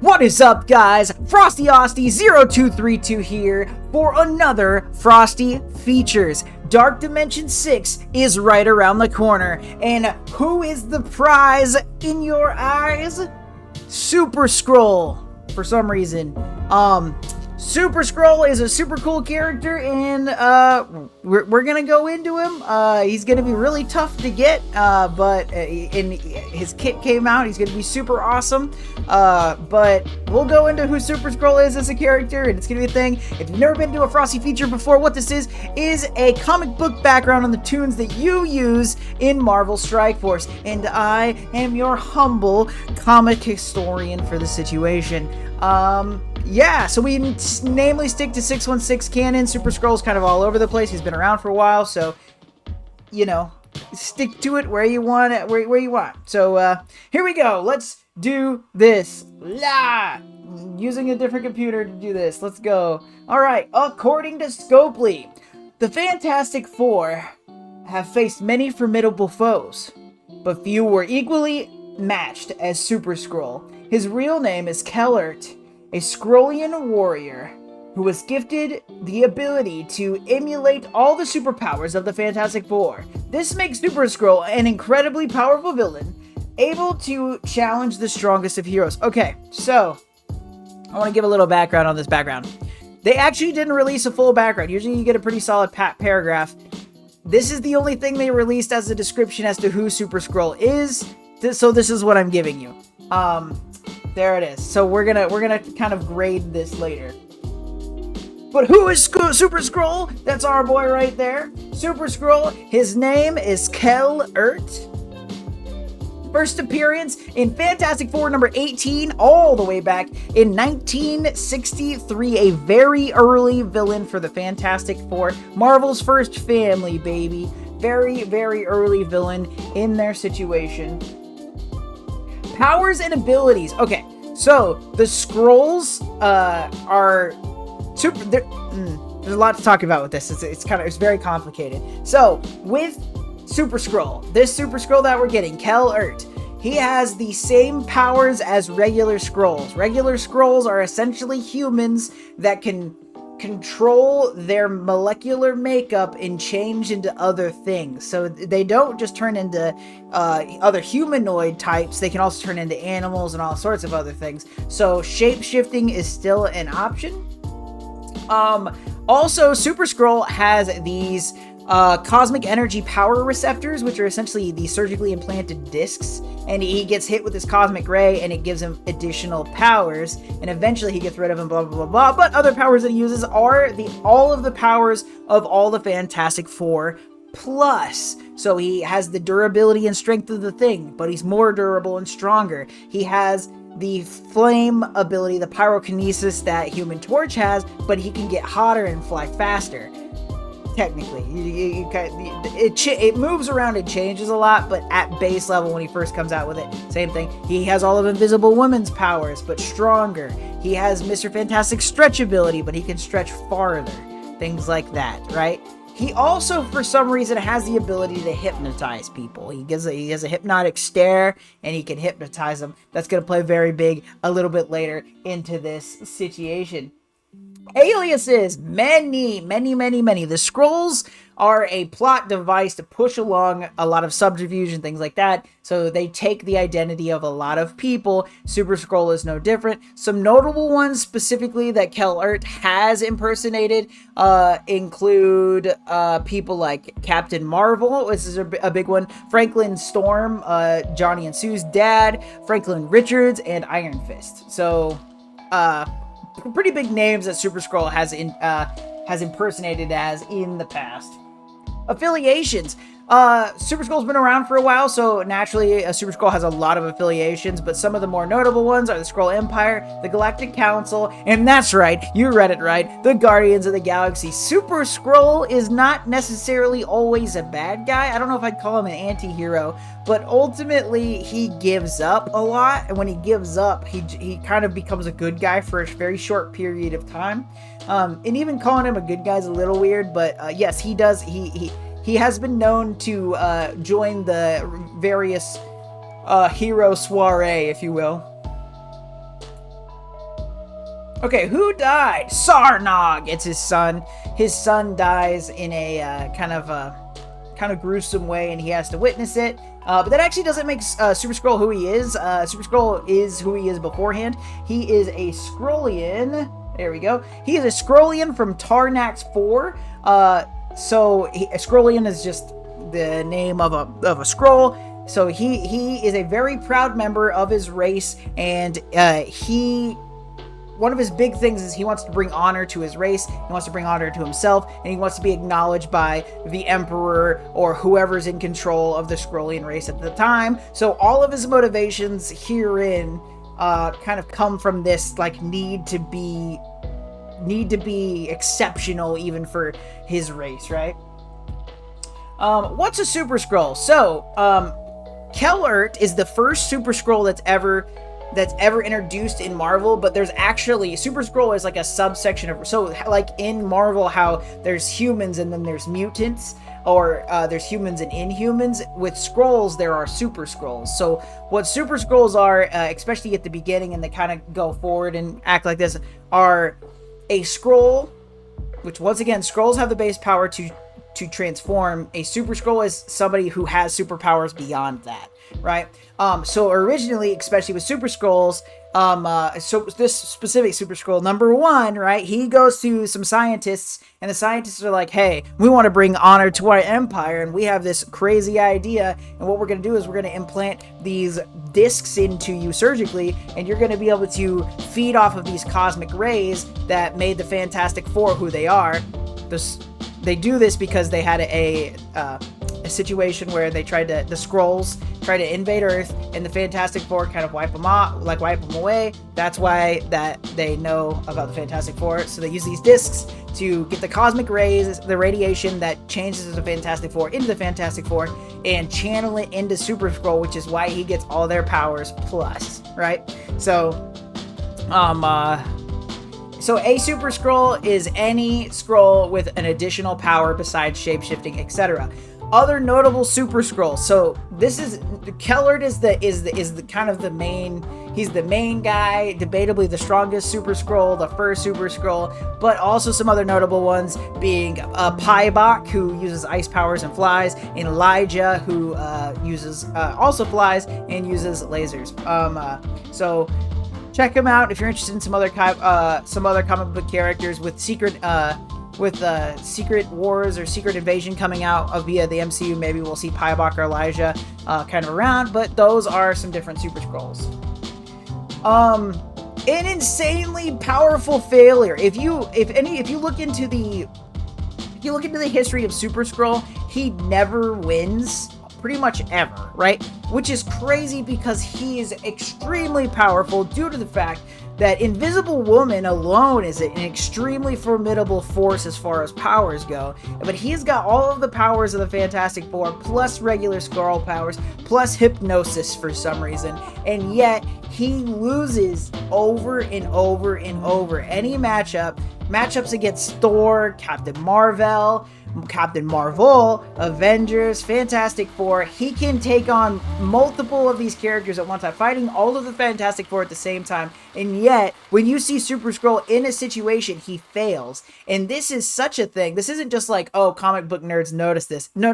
What is up, guys? Frosty 0232 here for another Frosty Features. Dark Dimension 6 is right around the corner, and who is the prize in your eyes? Super Skrull, for some reason. Super Skrull is a super cool character, and we're gonna go into him. He's gonna be really tough to get, but his kit came out. He's gonna be super awesome. But we'll go into who Super Skrull is as a character, and it's gonna be a thing. If you've never been to a Frosty feature before, what this is a comic book background on the toons that you use in Marvel Strike Force, and I am your humble comic historian for the situation. Yeah, so we namely stick to 616 canon. Super Skrull's kind of all over the place. He's been around for a while, so, you know, stick to it where you want it, where you want. So, here we go. Let's do this. Using a different computer to do this. Let's go. All right, according to Scopely, the Fantastic Four have faced many formidable foes, but few were equally matched as Super Skrull. His real name is Kl'rt, a Skrullian warrior who was gifted the ability to emulate all the superpowers of the Fantastic Four. This makes Super Skrull an incredibly powerful villain, able to challenge the strongest of heroes. Okay, so I want to give a little background on this background. They actually didn't release a full background. Usually you get a pretty solid paragraph. This is the only thing they released as a description as to who Super Skrull is. So this is what I'm giving you. There it is. So we're gonna kind of grade this later. But who is Super Skrull? That's our boy right there. Super Skrull. His name is Kl'rt. First appearance in Fantastic Four number 18, all the way back in 1963. A very early villain for the Fantastic Four. Marvel's first family, baby. Very, very early villain in their situation. Powers and abilities. Okay, so the Skrulls are super. There's a lot to talk about with this. It's very complicated. So with Super Skrull, this Super Skrull that we're getting, Kl'rt, he has the same powers as regular Skrulls. Regular Skrulls are essentially humans that can control their molecular makeup and change into other things. So they don't just turn into other humanoid types, they can also turn into animals and all sorts of other things. So shape-shifting is still an option. Also, Super Skrull has these cosmic energy power receptors, which are essentially the surgically implanted discs, and he gets hit with this cosmic ray and it gives him additional powers, and eventually he gets rid of them, blah blah blah blah. But other powers that he uses are all of the powers of all the Fantastic Four plus. So he has the durability and strength of the Thing, but he's more durable and stronger. He has the flame ability, the pyrokinesis that Human Torch has, but he can get hotter and fly faster. Technically, it moves around and changes a lot, but at base level, when he first comes out with it, same thing. He has all of Invisible Woman's powers, but stronger. He has Mr. Fantastic stretch ability, but he can stretch farther. Things like that, right? He also, for some reason, has the ability to hypnotize people. He has a hypnotic stare, and he can hypnotize them. That's going to play very big a little bit later into this situation. Aliases, many. The Skrulls are a plot device to push along a lot of subterfuge and things like that. So they take the identity of a lot of people. Super Skrull is no different. Some notable ones specifically that Kl'rt has impersonated include people like Captain Marvel. This is a big one. Franklin Storm, Johnny and Sue's dad, Franklin Richards, and Iron Fist. So, pretty big names that Super Skrull has impersonated as in the past. Affiliations. Super Skrull's been around for a while, so naturally Super Skrull has a lot of affiliations, but some of the more notable ones are the Skrull Empire, the Galactic Council, and that's right, you read it right, the Guardians of the Galaxy. Super Skrull is not necessarily always a bad guy. I don't know if I'd call him an anti-hero, but ultimately he gives up a lot, and when he gives up, he kind of becomes a good guy for a very short period of time. And even calling him a good guy is a little weird, but yes, he does. He has been known to join the various hero soiree, if you will. Okay, who died? Sarnog. It's his son. His son dies in a kind of gruesome way, and he has to witness it. But that actually doesn't make Super Skrull who he is. Super Skrull is who he is beforehand. He is a Skrullian. There we go. He is a Skrullian from Tarnax 4. A Skrullian is just the name of a Skrull. So he is a very proud member of his race, and one of his big things is he wants to bring honor to his race, he wants to bring honor to himself, and he wants to be acknowledged by the Emperor or whoever's in control of the Skrullian race at the time. So all of his motivations herein kind of come from this like need to be exceptional even for his race, right? What's a Super Skrull? So, Kl'rt is the first Super Skrull that's ever introduced in Marvel, but there's actually Super Skrull is like a subsection of, so like in Marvel how there's humans and then there's mutants, or there's humans and Inhumans. With Skrulls there are Super Skrulls. So what Super Skrulls are, especially at the beginning, and they kind of go forward and act like this, are a Skrull, which once again, Skrulls have the base power to transform. A Super Skrull is somebody who has superpowers beyond that, right? So originally, especially with Super Skrulls, so this specific Super Skrull, number 1, right? He goes to some scientists, and the scientists are like, hey, we want to bring honor to our empire, and we have this crazy idea, and what we're going to do is we're going to implant these discs into you surgically, and you're going to be able to feed off of these cosmic rays that made the Fantastic Four who they are. They do this because they had a situation where the Skrulls tried to invade Earth, and the Fantastic Four kind of wipe them away. That's why that they know about the Fantastic Four. So they use these discs to get the cosmic rays, the radiation that changes the Fantastic Four into the Fantastic Four, and channel it into Super Skrull, which is why he gets all their powers plus, right? So, So a Super Skrull is any Skrull with an additional power besides shapeshifting, etc. Other notable Super Skrulls. So this is Kl'rt is the kind of the main. He's the main guy, debatably the strongest Super Skrull, the first Super Skrull, but also some other notable ones being Paibok, who uses ice powers and flies, and Elijah, who uses also flies and uses lasers. So check them out if you're interested in some other comic book characters with secret wars or secret invasion coming out via the MCU. Maybe we'll see Paibok or Elijah kind of around, but those are some different Super Skrulls. An insanely powerful failure. If you look into the history of Super Skrull, he never wins. Pretty much ever, right? Which is crazy because he is extremely powerful due to the fact that Invisible Woman alone is an extremely formidable force as far as powers go. But he's got all of the powers of the Fantastic Four, plus regular Skrull powers, plus hypnosis for some reason, and yet he loses over and over and over. Any matchups against Thor, Captain Marvel, Avengers, Fantastic Four. He can take on multiple of these characters at one time, fighting all of the Fantastic Four at the same time, and yet when you see Super Skrull in a situation, he fails. And this is such a thing. This isn't just like, oh, comic book nerds notice this. No.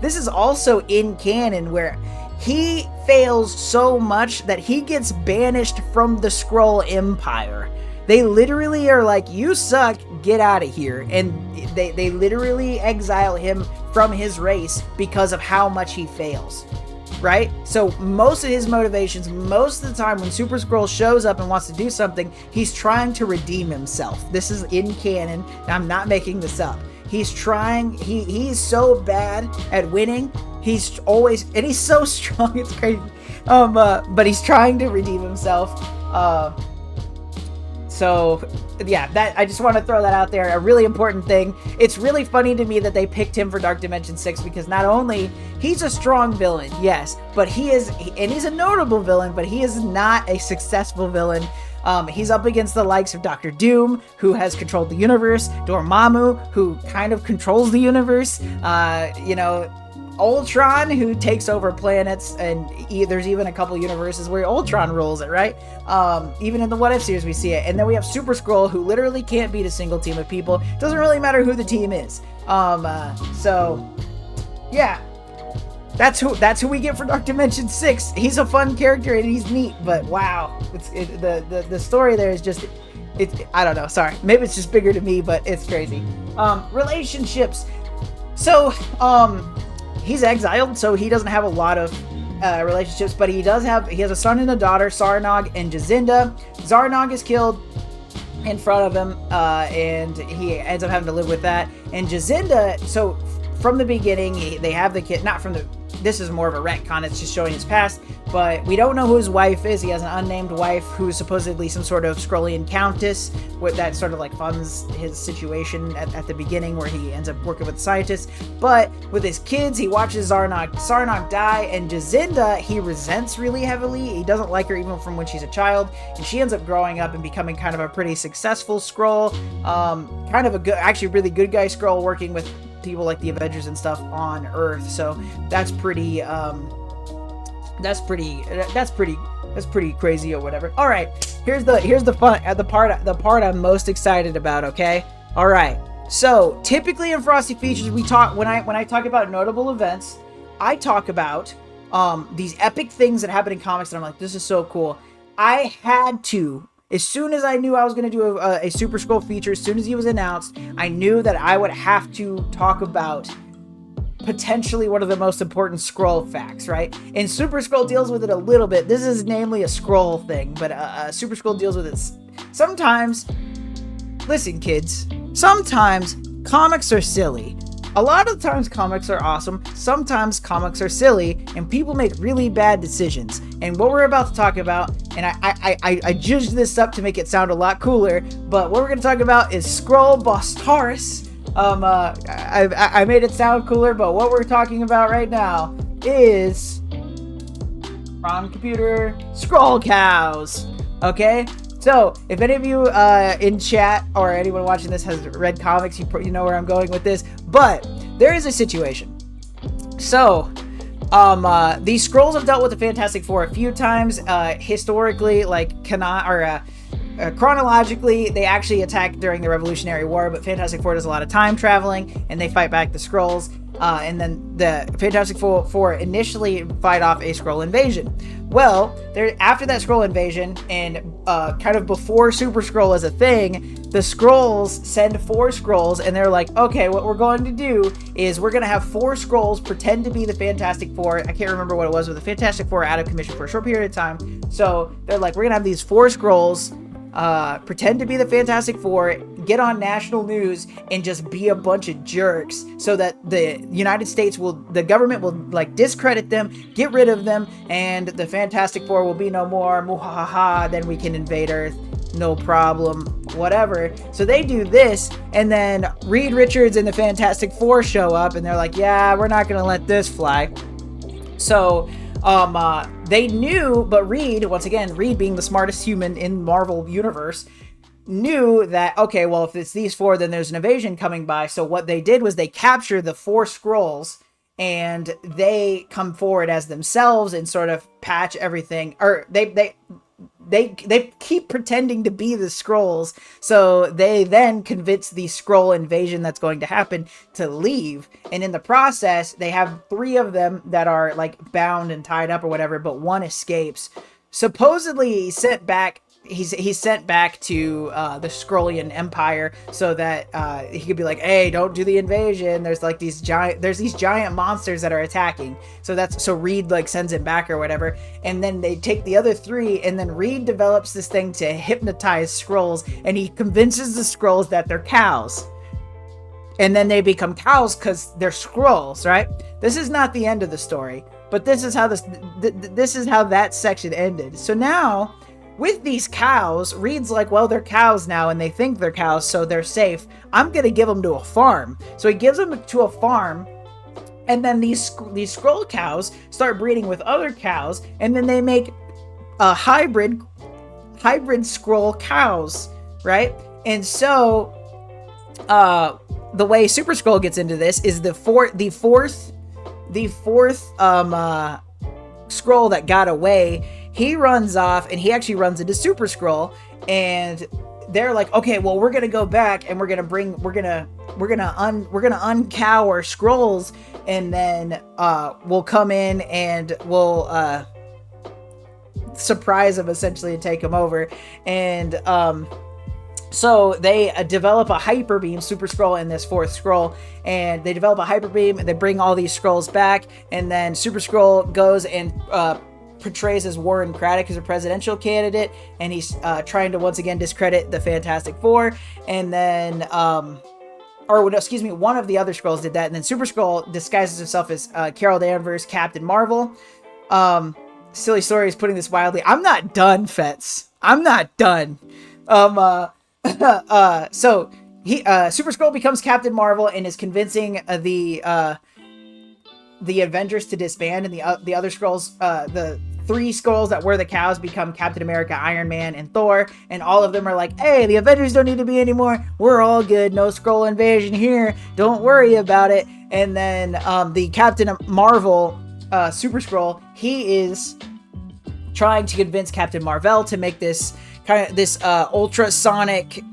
This is also in canon, where he fails so much that he gets banished from the Skrull Empire. They literally are like, you suck, get out of here. And they literally exile him from his race because of how much he fails, right? So most of his motivations, most of the time when Super Skrull shows up and wants to do something, he's trying to redeem himself. This is in canon. I'm not making this up. He's trying, he's so bad at winning. He's so strong, it's crazy. But he's trying to redeem himself. So, yeah, I just want to throw that out there. A really important thing. It's really funny to me that they picked him for Dark Dimension 6 because not only he's a strong villain, yes, but he's a notable villain, but he is not a successful villain. He's up against the likes of Doctor Doom, who has controlled the universe, Dormammu, who kind of controls the universe, Ultron, who takes over planets, and there's even a couple universes where Ultron rules it, right? Even in the What If series we see it. And then we have Super Skrull, who literally can't beat a single team of people. Doesn't really matter who the team is. So yeah, that's who we get for Dark Dimension 6. He's a fun character and he's neat, but wow, the story there is just, I don't know, sorry, maybe it's just bigger to me, but it's crazy. Relationships. So he's exiled, so he doesn't have a lot of relationships, but he has a son and a daughter, Zarnog and Jazinda. Zarnog is killed in front of him, and he ends up having to live with that. And Jazinda, so from the beginning, they have the kid, not from the, this is more of a retcon, it's just showing his past, but we don't know who his wife is. He has an unnamed wife who's supposedly some sort of Skrullian countess, that sort of like funds his situation at the beginning, where he ends up working with scientists. But with his kids, he watches Zarnog die, and Jazinda, he resents really heavily. He doesn't like her even from when she's a child, and she ends up growing up and becoming kind of a pretty successful Skrull, kind of a good, actually really good guy Skrull, working with people like the Avengers and stuff on Earth. So that's pretty crazy or whatever. All right, here's the fun, the part I'm most excited about. Okay, all right. So typically in Frosty Features, we talk, when I talk about notable events, I talk about these epic things that happen in comics that I'm like, this is so cool. I had to, as soon as I knew I was going to do a Super Skrull feature, as soon as he was announced, I knew that I would have to talk about potentially one of the most important Skrull facts, right? And Super Skrull deals with it a little bit. This is namely a Skrull thing, but Super Skrull deals with it sometimes. Listen, kids, sometimes comics are silly. A lot of times comics are awesome. Sometimes comics are silly, and people make really bad decisions. And what we're about to talk about, and I judged this up to make it sound a lot cooler, but what we're going to talk about is Skrull Bostaurus. I made it sound cooler, but what we're talking about right now is on computer Skrull cows. Okay, so if any of you in chat or anyone watching this has read comics, you know where I'm going with this. But there is a situation. So these Skrulls have dealt with the Fantastic Four a few times. Historically, like chronologically, they actually attacked during the Revolutionary War, but Fantastic Four does a lot of time traveling, and they fight back the Skrulls. And then the Fantastic Four initially fight off a Skrull invasion. Well, after that Skrull invasion, and kind of before Super Skrull is a thing, the Skrulls send 4 Skrulls, and they're like, okay, what we're going to do is we're going to have 4 Skrulls pretend to be the Fantastic Four. I can't remember what it was, but the Fantastic Four are out of commission for a short period of time. So they're like, we're going to have these 4 Skrulls pretend to be the Fantastic Four, get on national news, and just be a bunch of jerks, so that the United States the government will like discredit them, get rid of them, and the Fantastic Four will be no more. Muhahaha, then we can invade Earth, no problem, whatever. So they do this, and then Reed Richards and the Fantastic Four show up, and they're like, yeah, we're not gonna let this fly. So they knew, but Reed, once again, Reed being the smartest human in Marvel Universe, knew that, okay, well, if it's these 4, then there's an invasion coming by. So what they did was they captured the 4 Skrulls, and they come forward as themselves and sort of patch everything, or they keep pretending to be the Skrulls, so they then convince the Skrull invasion that's going to happen to leave. And in the process, they have 3 of them that are like bound and tied up or whatever, but 1 escapes. Supposedly he's sent back to the Skrullian Empire, so that he could be like, hey, don't do the invasion, there's these giant monsters that are attacking. So Reed like sends him back or whatever, and then they take the other 3, and then Reed develops this thing to hypnotize Skrulls, and he convinces the Skrulls that they're cows, and then they become cows because they're Skrulls, right? This is not the end of the story, but this is how that section ended. So now, with these cows, Reed's like, well, they're cows now, and they think they're cows, so they're safe. I'm gonna give them to a farm. So he gives them to a farm, and then these Skrull cows start breeding with other cows, and then they make a hybrid Skrull cows, right? And so, the way Super Skrull gets into this is the fourth the fourth Skrull that got away, he runs off and he actually runs into Super Skrull, and they're like, okay, well, we're gonna go back and we're gonna uncow our Skrulls, and then we'll come in and we'll surprise them essentially and take them over. And so they develop a hyper beam, Super Skrull and this fourth Skrull, and they develop a hyper beam and they bring all these Skrulls back, and then Super Skrull goes and portrays as Warren Craddock as a presidential candidate, and he's trying to once again discredit the Fantastic Four. And then one of the other Skrulls did that, and then Super Skrull disguises himself as Carol Danvers, Captain Marvel. Silly Story is putting this wildly. I'm not done, Fets. I'm not done. So he Super Skrull becomes Captain Marvel and is convincing the Avengers to disband, and the other Skrulls, the three Skrulls that were the cows, become Captain America, Iron Man, and Thor, and all of them are like, hey, the Avengers don't need to be anymore, we're all good, no Skrull invasion here, don't worry about it. And then the Captain Marvel Super Skrull, he is trying to convince Captain Marvel to make this ultrasonic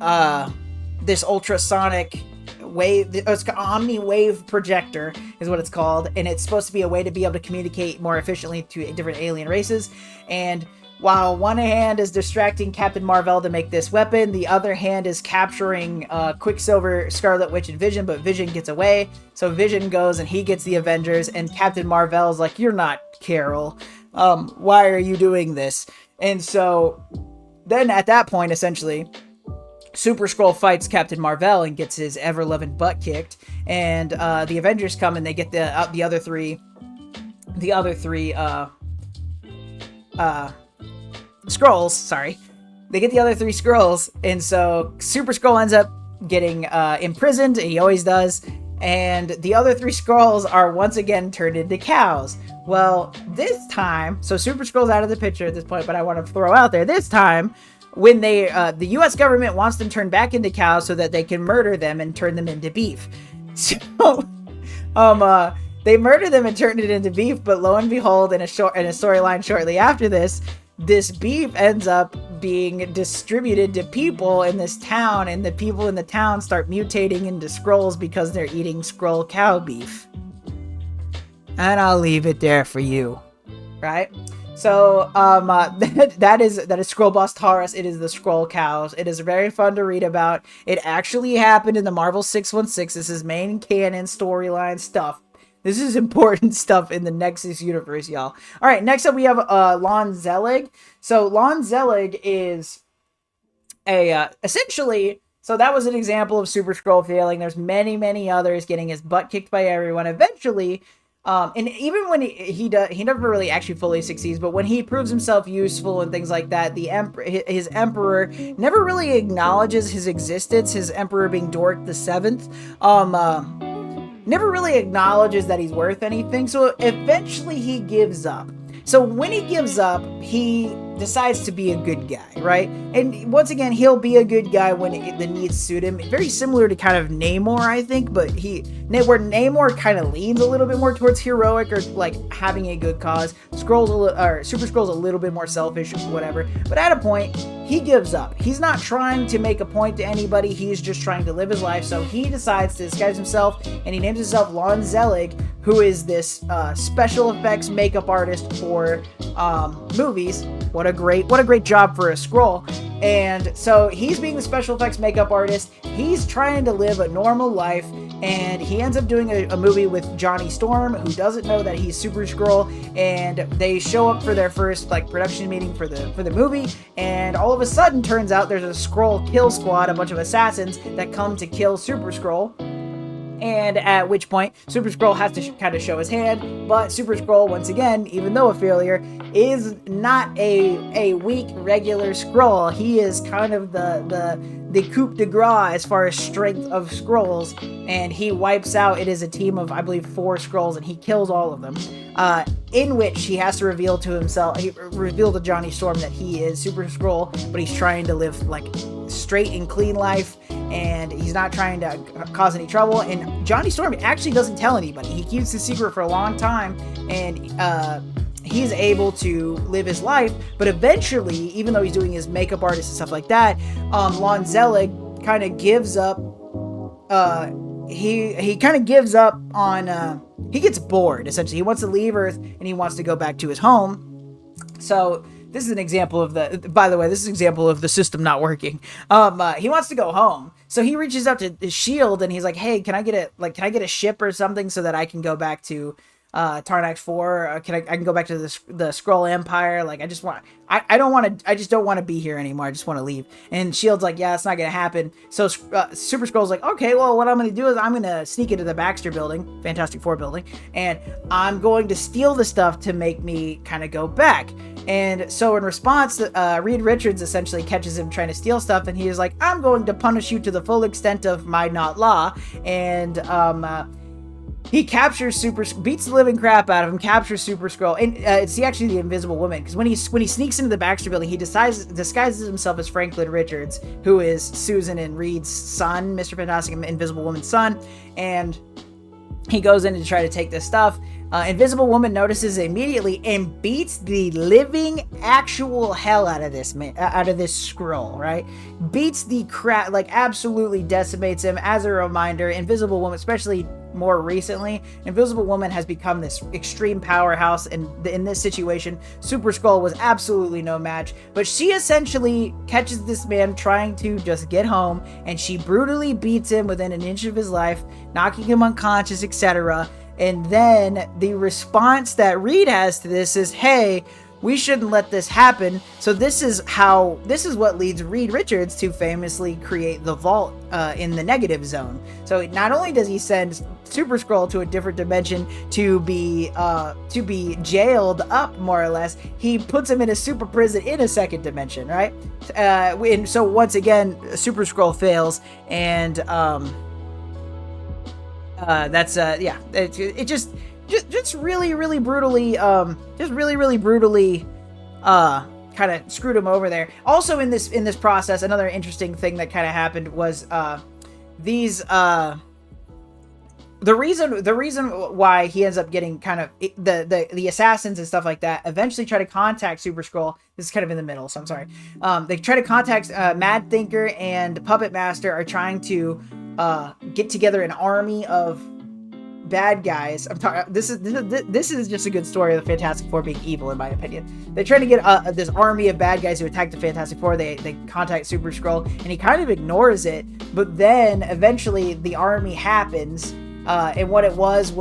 wave, it's Omni Wave projector is what it's called, and it's supposed to be a way to be able to communicate more efficiently to different alien races. And while one hand is distracting Captain Marvel to make this weapon, the other hand is capturing Quicksilver, Scarlet Witch, and Vision, but Vision gets away. So Vision goes and he gets the Avengers, and Captain Marvel's like, you're not Carol. Why are you doing this? And so then at that point, essentially, Super Skrull fights Captain Marvel and gets his ever-loving butt kicked, and the Avengers come and they get the other three Skrulls. Sorry, they get the other three Skrulls, and so Super Skrull ends up getting imprisoned. He always does, and the other three Skrulls are once again turned into cows. Well, this time, so Super Skrull's out of the picture at this point, but I want to throw out there this time, when they the U.S. government wants them turned back into cows so that they can murder them and turn them into beef. So they murder them and turn it into beef, but lo and behold, in a storyline shortly after this beef ends up being distributed to people in this town, and the people in the town start mutating into Skrulls because they're eating Skrull cow beef. And I'll leave it there for you, right? So, that is Skrull Boss Taurus. It is the Skrull cows. It is very fun to read about. It actually happened in the Marvel 616. This is main canon storyline stuff. This is important stuff in the Nexus universe, y'all. All right, next up we have Lon Zelig. So Lon Zelig is essentially. So that was an example of Super Skrull failing. There's many others, getting his butt kicked by everyone. Eventually. And even when he never really actually fully succeeds, but when he proves himself useful and things like that, his emperor never really acknowledges his existence. His emperor being Dork the Seventh, never really acknowledges that he's worth anything. So eventually he gives up. So when he gives up, he decides to be a good guy, right? And once again, he'll be a good guy when the needs suit him. Very similar to kind of Namor, I think, but where Namor kind of leans a little bit more towards heroic or like having a good cause. Super Skrull's a little bit more selfish, whatever. But at a point, he gives up. He's not trying to make a point to anybody. He's just trying to live his life. So he decides to disguise himself, and he names himself Lon Zelig, who is this special effects makeup artist for movies. What a great job for a Skrull. And so he's being the special effects makeup artist. He's trying to live a normal life, and he ends up doing a movie with Johnny Storm, who doesn't know that he's Super Skrull, and they show up for their first production meeting for the movie, and all of a sudden turns out there's a Skrull kill squad, a bunch of assassins that come to kill Super Skrull. And at which point, Super Skrull has to kind of show his hand, but Super Skrull, once again, even though a failure, is not a weak, regular Skrull. He is kind of the coup de grace as far as strength of Skrulls, and he wipes out, it is a team of, I believe, 4 Skrulls, and he kills all of them. In which he has to reveal to Johnny Storm that he is Super Skrull, but he's trying to live, straight and clean life, and he's not trying to cause any trouble. And Johnny Storm actually doesn't tell anybody. He keeps the secret for a long time, and he's able to live his life. But eventually, even though he's doing his makeup artist and stuff like that, Lon Zelig kind of gives up. He kind of gives up on. He gets bored. Essentially, he wants to leave Earth and he wants to go back to his home. So this is an example of the. By the way, this is an example of the system not working. He wants to go home, so he reaches out to Shield and he's like, "Hey, can I get a ship or something so that I can go back to Tarnax 4? I can go back to the Skrull Empire. Like, I just don't want to be here anymore. I just want to leave." And Shield's like, "Yeah, it's not gonna happen." So Super Skrull's like, "Okay, well, what I'm gonna do is I'm gonna sneak into the Baxter building, Fantastic Four building, and I'm going to steal the stuff to make me kind of go back." And so in response, Reed Richards essentially catches him trying to steal stuff, and he is like, "I'm going to punish you to the full extent of my not law." And he captures beats the living crap out of him, captures Super Skrull, and it's actually the Invisible Woman, because when he sneaks into the Baxter building, he disguises himself as Franklin Richards, who is Susan and Reed's son, Mr. Fantastic and Invisible Woman's son, and he goes in to try to take this stuff. Invisible Woman notices immediately and beats the living actual hell out of this Skrull, right? Beats the crap, like absolutely decimates him. As a reminder, Invisible Woman, especially more recently, Invisible Woman has become this extreme powerhouse, and in this situation, Super Skrull was absolutely no match. But she essentially catches this man trying to just get home, and she brutally beats him within an inch of his life, knocking him unconscious, etc. And then the response that Reed has to this is, "Hey, we shouldn't let this happen." So this is what leads Reed Richards to famously create the Vault in the negative zone. So not only does he send Super Skrull to a different dimension to be jailed up, more or less, he puts him in a super prison in a second dimension, right? And so once again, Super Skrull fails, and it just really brutally kind of screwed him over there. Also in this process, another interesting thing that kind of happened was the reason why he ends up getting kind of the assassins and stuff like that eventually try to contact Super Skrull. This is kind of in the middle, so I'm sorry. They try to contact Mad Thinker, and Puppet Master are trying to get together an army of bad guys. This is just a good story of the Fantastic Four being evil, in my opinion. They're trying to get this army of bad guys who attack the Fantastic Four. They contact Super Skrull, and he kind of ignores it. But then eventually the army happens, and what it was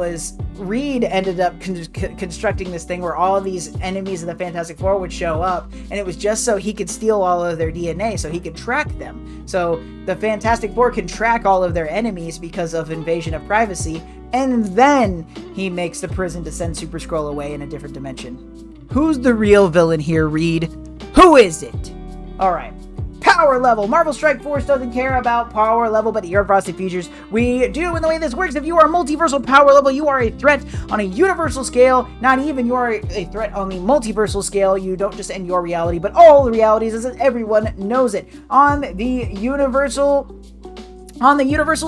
Reed ended up constructing this thing where all of these enemies of the Fantastic Four would show up, and it was just so he could steal all of their DNA so he could track them. So the Fantastic Four can track all of their enemies because of invasion of privacy, and then he makes the prison to send Super Skrull away in a different dimension. Who's the real villain here, Reed? Who is it? Alright. Power level. Marvel Strike Force doesn't care about power level, but here at Frosty Features, we do. And the way this works, if you are multiversal power level, you are a threat on a universal scale. Not even you are a threat on the multiversal scale. You don't just end your reality, but all the realities, as everyone knows it. On the universal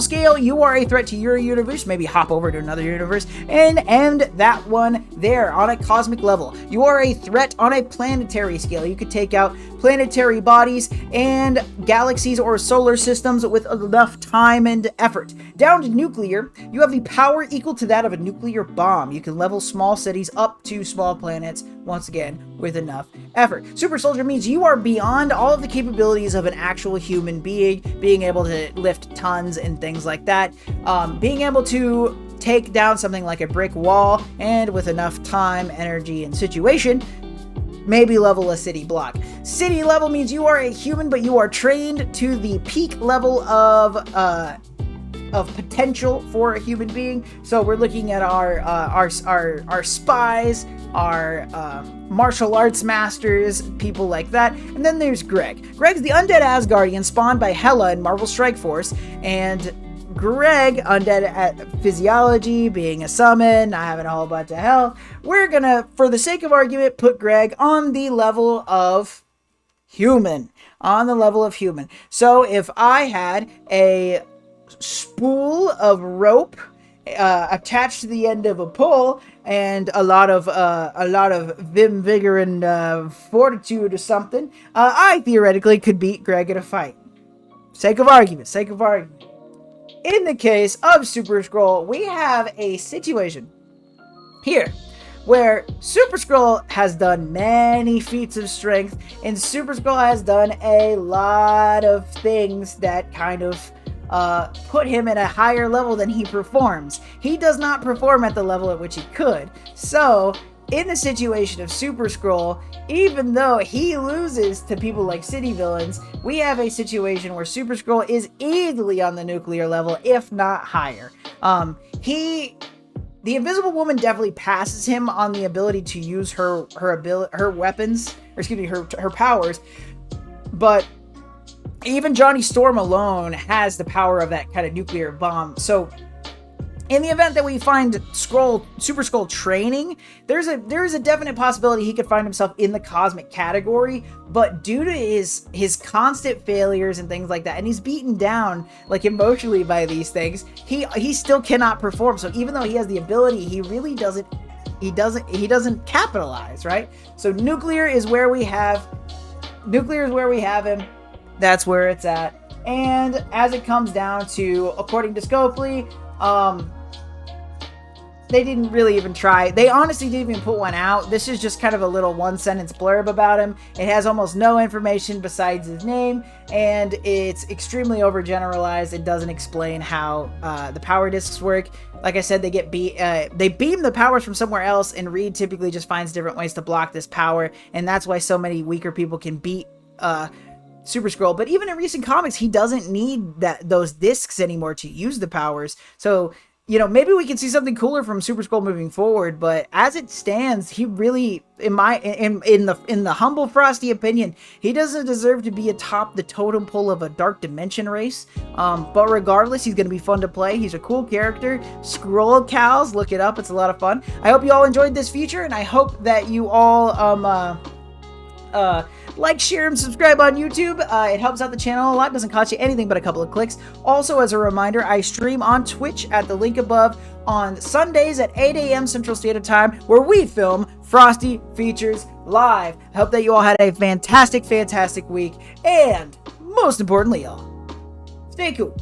scale, you are a threat to your universe. Maybe hop over to another universe and end that one there. On a cosmic level, you are a threat on a planetary scale. You could take out planetary bodies and galaxies or solar systems with enough time and effort. Down to nuclear, you have the power equal to that of a nuclear bomb. You can level small cities up to small planets, once again, with enough effort. Super Soldier means you are beyond all of the capabilities of an actual human being, being able to lift tons and things like that, being able to take down something like a brick wall, and with enough time, energy, and situation, maybe level a city block. City level means you are a human, but you are trained to the peak level of potential for a human being. So we're looking at our spies, our martial arts masters, people like that. And then there's Greg. Greg's the undead Asgardian spawned by Hela in Marvel Strike Force, and Greg, undead physiology, being a summon, not having a whole bunch of health. We're gonna, for the sake of argument, put Greg on the level of human. On the level of human. So if I had a spool of rope attached to the end of a pole and a lot of vim, vigor, and fortitude or something, I theoretically could beat Greg at a fight. Sake of argument. In the case of Super Skrull, we have a situation here where Super Skrull has done many feats of strength, and Super Skrull has done a lot of things that kind of put him at a higher level than he performs. He does not perform at the level at which he could. So, in the situation of Super Skrull, even though he loses to people like city villains, we have a situation where Super Skrull is easily on the nuclear level, if not higher. The Invisible Woman definitely passes him on the ability to use her weapons, or excuse me, her powers, but even Johnny Storm alone has the power of that kind of nuclear bomb. So in the event that we find Super Skrull training, there is a definite possibility he could find himself in the cosmic category, but due to his constant failures and things like that, and he's beaten down like emotionally by these things, he still cannot perform. So even though he has the ability, he really doesn't capitalize, right? So nuclear is where we have him. That's where it's at. And as it comes down to, according to Scopely, they didn't really even try. They honestly didn't even put one out. This is just kind of a little one-sentence blurb about him. It has almost no information besides his name, and it's extremely overgeneralized. It doesn't explain how the power discs work. Like I said, they beam the powers from somewhere else, and Reed typically just finds different ways to block this power, and that's why so many weaker people can beat Super Skrull. But even in recent comics, he doesn't need those discs anymore to use the powers. So, you know, maybe we can see something cooler from Super Skrull moving forward, but as it stands, he really, in the humble Frosty opinion, he doesn't deserve to be atop the totem pole of a Dark Dimension race. But regardless, he's going to be fun to play. He's a cool character. Skrull Cows, look it up. It's a lot of fun. I hope you all enjoyed this feature, and I hope that you all like, share, and subscribe on YouTube. It helps out the channel a lot. Doesn't cost you anything but a couple of clicks. Also, as a reminder, I stream on Twitch at the link above on Sundays at 8 a.m. Central Standard Time, where we film Frosty Features live. I hope that you all had a fantastic week, and most importantly, y'all, stay cool.